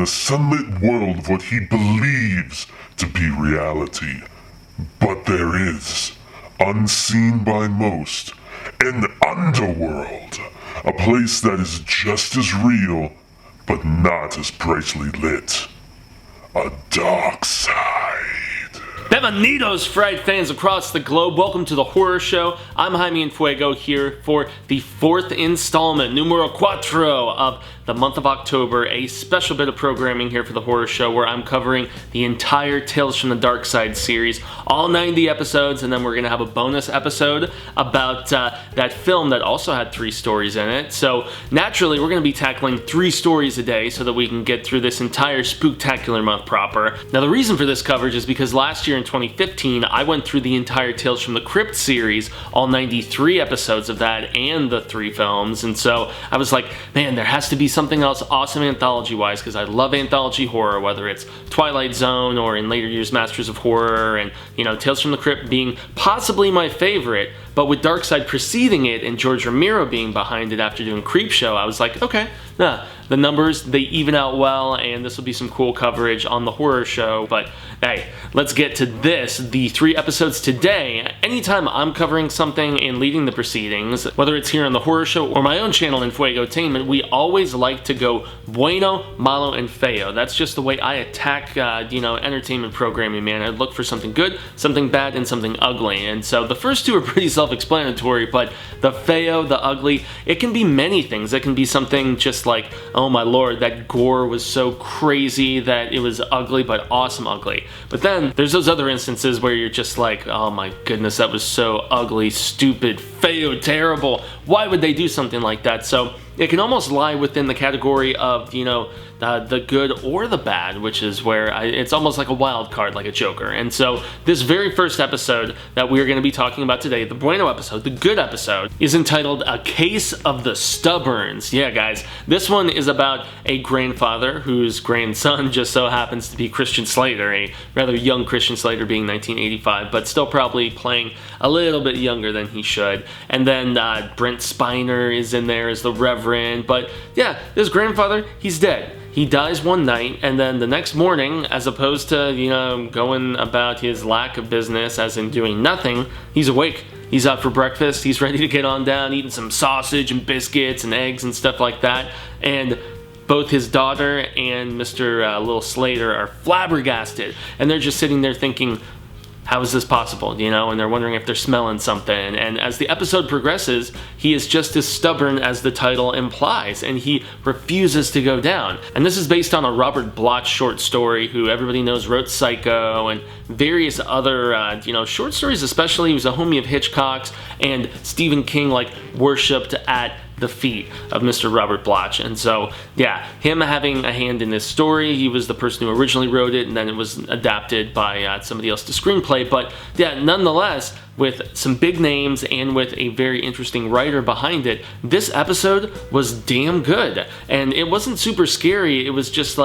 the sunlit world of what he believes to be reality. But there is, unseen by most, an underworld, a place that is just as real, but not as brightly lit. A dark side. Bienvenidos, Fright fans across the globe. Welcome to the horror show. I'm Jaime En Fuego here for the fourth installment, numero cuatro, of the month of October, a special bit of programming here for the horror show where I'm covering the entire Tales from the Darkside series, all 90 episodes, and then we're going to have a bonus episode about that film that also had 3 stories in it. So naturally, we're going to be tackling 3 stories a day so that we can get through this entire spooktacular month proper. Now, the reason for this coverage is because last year in 2015, I went through the entire Tales from the Crypt series, all 93 episodes of that, and the 3 films, and so I was like, man, there has to be something else awesome anthology-wise, because I love anthology horror, whether it's Twilight Zone or in later years Masters of Horror, and, you know, Tales from the Crypt being possibly my favorite, but with Darkside preceding it and George Romero being behind it after doing Creepshow, I was like, okay, the numbers, they even out well, and this will be some cool coverage on the horror show. But hey, let's get to this, the 3 episodes today. Anytime I'm covering something and leading the proceedings, whether it's here on the horror show or my own channel, Infuegotainment, we always like to go bueno, malo, and feo. That's just the way I attack, entertainment programming, man. I look for something good, something bad, and something ugly. And so the first 2 are pretty self-explanatory, but the feo, the ugly, it can be many things. It can be something just like, oh my lord, that gore was so crazy that it was ugly, but awesome ugly. But then there's those other instances where you're just like, oh my goodness, that was so ugly, stupid, feo, terrible. Why would they do something like that? So it can almost lie within the category of, the good or the bad, which is where it's almost like a wild card, like a Joker. And so this very first episode that we're going to be talking about today, the Bueno episode, the good episode, is entitled A Case of the Stubborns. Yeah, guys, this one is about a grandfather whose grandson just so happens to be Christian Slater, a rather young Christian Slater being 1985, but still probably playing a little bit younger than he should. And then Brent Spiner is in there as the Reverend, but yeah, this grandfather, he's dead. He dies one night, and then the next morning, as opposed to, going about his lack of business, as in doing nothing, he's awake. He's out for breakfast, he's ready to get on down, eating some sausage and biscuits and eggs and stuff like that, and both his daughter and Mr. Little Slater are flabbergasted, and they're just sitting there thinking, how is this possible, and they're wondering if they're smelling something. And as the episode progresses, he is just as stubborn as the title implies, and he refuses to go down. And this is based on a Robert Bloch short story, who everybody knows wrote Psycho and various other, short stories especially. He was a homie of Hitchcock's, and Stephen King, worshipped at the feet of Mr. Robert Bloch. And so, yeah, him having a hand in this story, he was the person who originally wrote it, and then it was adapted by somebody else to screenplay. But yeah, nonetheless, with some big names and with a very interesting writer behind it, this episode was damn good. And it wasn't super scary, it was just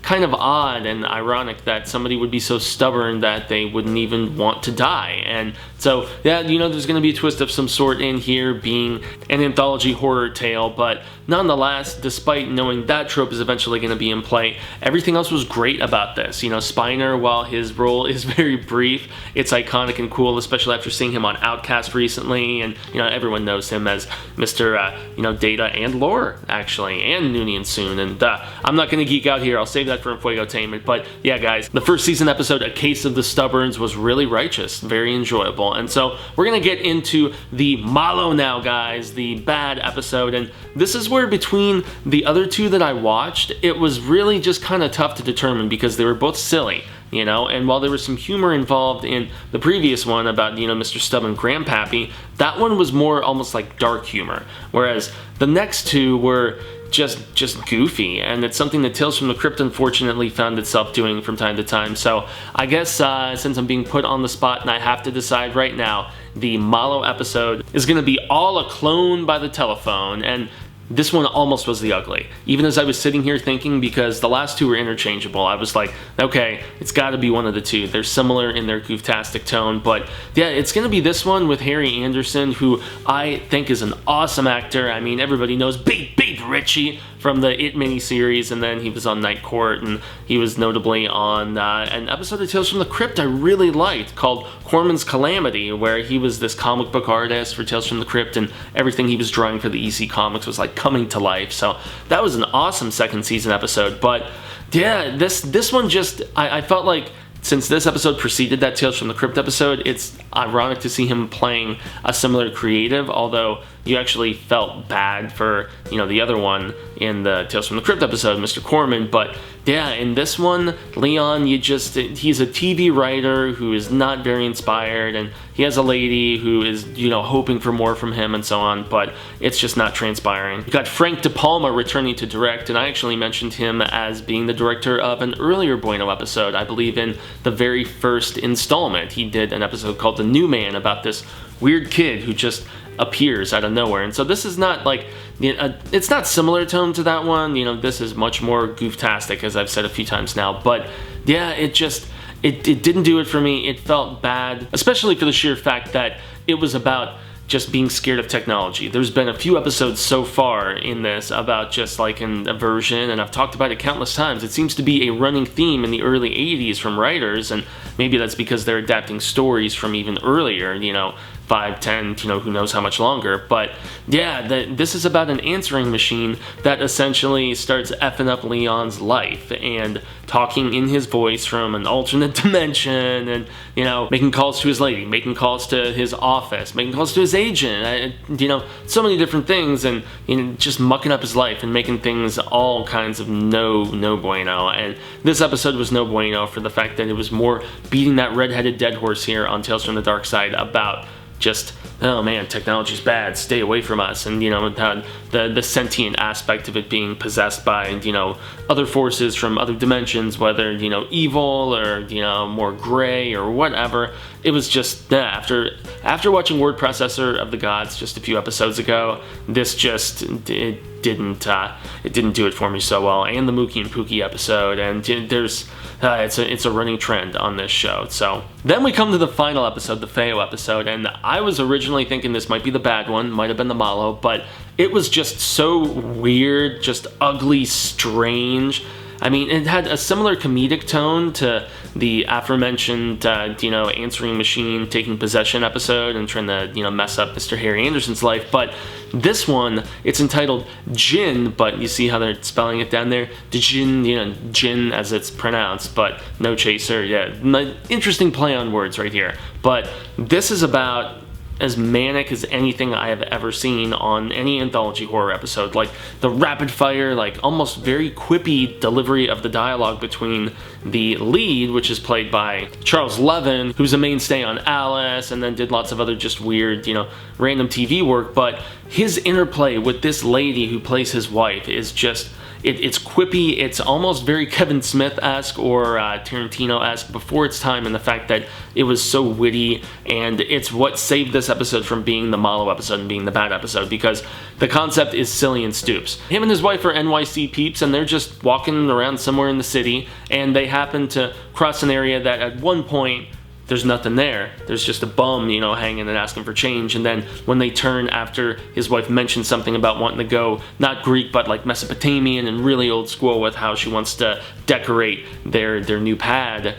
kind of odd and ironic that somebody would be so stubborn that they wouldn't even want to die. And so, yeah, there's going to be a twist of some sort in here, being an anthology horror tale, but nonetheless, despite knowing that trope is eventually going to be in play, everything else was great about this. Spiner, while his role is very brief, it's iconic and cool, especially after seeing him on Outcast recently, and everyone knows him as Mr. Data and Lore, actually, and Noonien soon, and I'm not going to geek out here, I'll save that for Infuegotainment. But yeah, guys, the first season episode, A Case of the Stubborns, was really righteous, very enjoyable. And so we're going to get into the Malo now, guys, the bad episode, and this is where between the other 2 that I watched, it was really just kind of tough to determine because they were both silly. And while there was some humor involved in the previous one about, Mr. Stubborn Grandpappy, that one was more almost like dark humor, whereas the next 2 were just goofy, and it's something that Tales from the Crypt unfortunately found itself doing from time to time. So I guess since I'm being put on the spot and I have to decide right now, the Malo episode is going to be all a clone by the telephone, and this one almost was the ugly. Even as I was sitting here thinking, because the last 2 were interchangeable, I was like, okay, it's got to be one of the 2. They're similar in their gooftastic tone, but yeah, it's going to be this one with Harry Anderson, who I think is an awesome actor. I mean, everybody knows beep, beep, Tate Ritchie from the It miniseries, and then he was on Night Court, and he was notably on an episode of Tales from the Crypt I really liked called Corman's Calamity, where he was this comic book artist for Tales from the Crypt, and everything he was drawing for the EC Comics was like coming to life. So that was an awesome second season episode. But yeah, this one just, I felt like, since this episode preceded that Tales from the Crypt episode, it's ironic to see him playing a similar creative, although you actually felt bad for, the other one in the Tales from the Crypt episode, Mr. Corman. But yeah, in this one, Leon, he's a TV writer who is not very inspired, and he has a lady who is, hoping for more from him and so on, but it's just not transpiring. You got Frank De Palma returning to direct, and I actually mentioned him as being the director of an earlier Bueno episode, I believe in the very first installment. He did an episode called The New Man about this weird kid who just appears out of nowhere. And so this is not like, it's not similar tone to that one. This is much more gooftastic, as I've said a few times now. But yeah, it didn't do it for me. It felt bad, especially for the sheer fact that it was about just being scared of technology. There's been a few episodes so far in this about just like an aversion, and I've talked about it countless times. It seems to be a running theme in the early 80s from writers, and maybe that's because they're adapting stories from even earlier, 5, 10, who knows how much longer. But yeah, this is about an answering machine that essentially starts effing up Leon's life and talking in his voice from an alternate dimension, and making calls to his lady, making calls to his office, making calls to his agent, so many different things, and just mucking up his life and making things all kinds of no bueno. And this episode was no bueno for the fact that it was more beating that red-headed dead horse here on Tales from the Dark Side about just, oh man, technology's bad, stay away from us, and the sentient aspect of it being possessed by other forces from other dimensions, whether evil or more gray or whatever. It was just after watching Word Processor of the Gods just a few episodes ago, this just it didn't do it for me so well. And the Mookie and Pookie episode, and there's it's a running trend on this show. So then we come to the final episode, the Feo episode, and I was originally thinking this might be the bad one, might have been the Malo, but it was just so weird, just ugly, strange. I mean, it had a similar comedic tone to the aforementioned, answering machine taking possession episode and trying to, mess up Mr. Harry Anderson's life. But this one, it's entitled Djinn, but you see how they're spelling it down there? Djinn, Djinn as it's pronounced, but no chaser. Yeah, interesting play on words right here. But this is about as manic as anything I have ever seen on any anthology horror episode. Like the rapid fire, like almost very quippy delivery of the dialogue between the lead, which is played by Charles Levin, who's a mainstay on Alice and then did lots of other just weird, random TV work. But his interplay with this lady who plays his wife is just, it's quippy, it's almost very Kevin Smith-esque or Tarantino-esque before its time, in the fact that it was so witty, and it's what saved this episode from being the Malo episode and being the bad episode, because the concept is silly and stoops. Him and his wife are NYC peeps, and they're just walking around somewhere in the city, and they happen to cross an area that at one point there's nothing there. There's just a bum, hanging and asking for change. And then when they turn after his wife mentions something about wanting to go, not Greek, but like Mesopotamian and really old school with how she wants to decorate their new pad,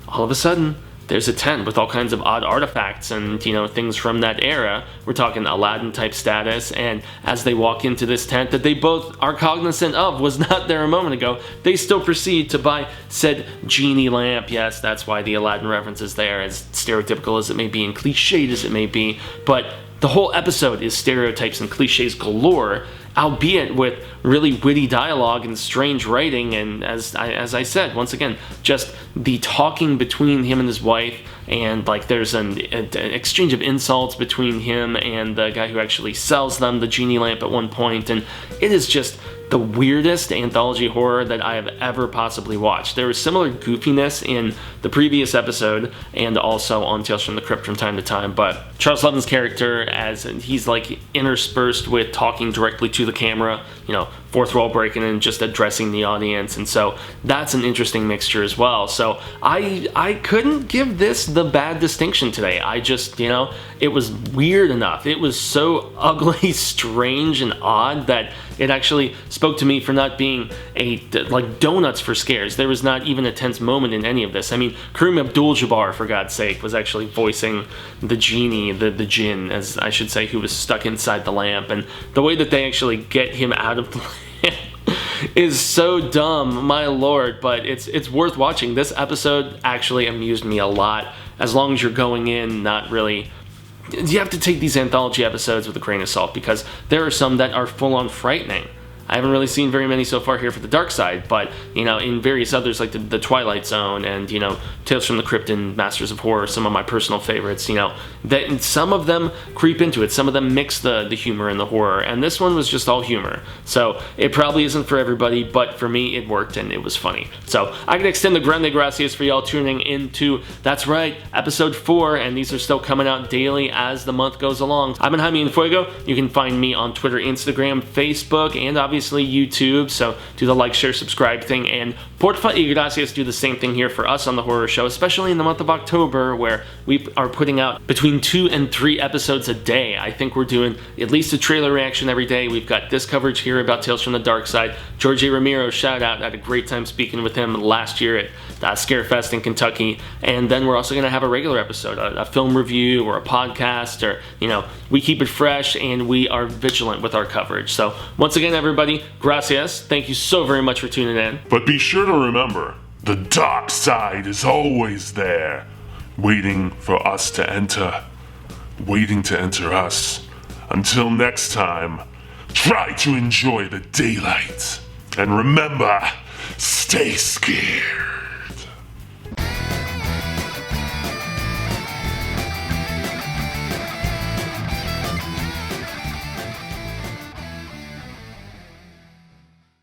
all of a sudden, there's a tent with all kinds of odd artifacts and, things from that era. We're talking Aladdin-type status, and as they walk into this tent that they both are cognizant of was not there a moment ago, they still proceed to buy said genie lamp. Yes, that's why the Aladdin reference is there, as stereotypical as it may be and cliched as it may be, but the whole episode is stereotypes and cliches galore, albeit with really witty dialogue and strange writing, and as I said, once again, just the talking between him and his wife, and like there's an exchange of insults between him and the guy who actually sells them the genie lamp at one point, and it is just the weirdest anthology horror that I have ever possibly watched. There was similar goofiness in the previous episode and also on Tales from the Crypt from time to time, but Charles Levin's character, as he's like interspersed with talking directly to the camera, fourth wall breaking and just addressing the audience, and so that's an interesting mixture as well. So I couldn't give this the bad distinction today. I just, you know, it was weird enough. It was so ugly, strange, and odd that it actually spoke to me for not being like donuts for scares. There was not even a tense moment in any of this. I mean, Kareem Abdul-Jabbar, for God's sake, was actually voicing the genie, the Djinn, as I should say, who was stuck inside the lamp, and the way that they actually get him out of the lamp is so dumb, my lord, but it's worth watching. This episode actually amused me a lot, as long as you're going in not really... You have to take these anthology episodes with a grain of salt, because there are some that are full-on frightening. I haven't really seen very many so far here for the Dark Side, but, you know, in various others like the Twilight Zone and, you know, Tales from the Crypt and Masters of Horror, some of my personal favorites, you know, that some of them creep into it, some of them mix the humor and the horror, and this one was just all humor. So it probably isn't for everybody, but for me it worked and it was funny. So I can extend the grande gracias for y'all tuning into, that's right, episode 4, and these are still coming out daily as the month goes along. I'm Jaime En Fuego. You can find me on Twitter, Instagram, Facebook, and obviously YouTube, so do the like, share, subscribe thing, and porfa y gracias, do the same thing here for us on the horror show, especially in the month of October, where we are putting out between 2 and 3 episodes a day. I think we're doing at least a trailer reaction every day. We've got this coverage here about Tales from the Dark Side. George A. Romero, shout out, I had a great time speaking with him last year at Scarefest in Kentucky, and then we're also going to have a regular episode, a film review or a podcast, or, you know, we keep it fresh and we are vigilant with our coverage. So once again, everybody, gracias. Thank you so very much for tuning in. But be sure to remember, the dark side is always there, waiting for us to enter, waiting to enter us. Until next time, try to enjoy the daylight. And remember, stay scared.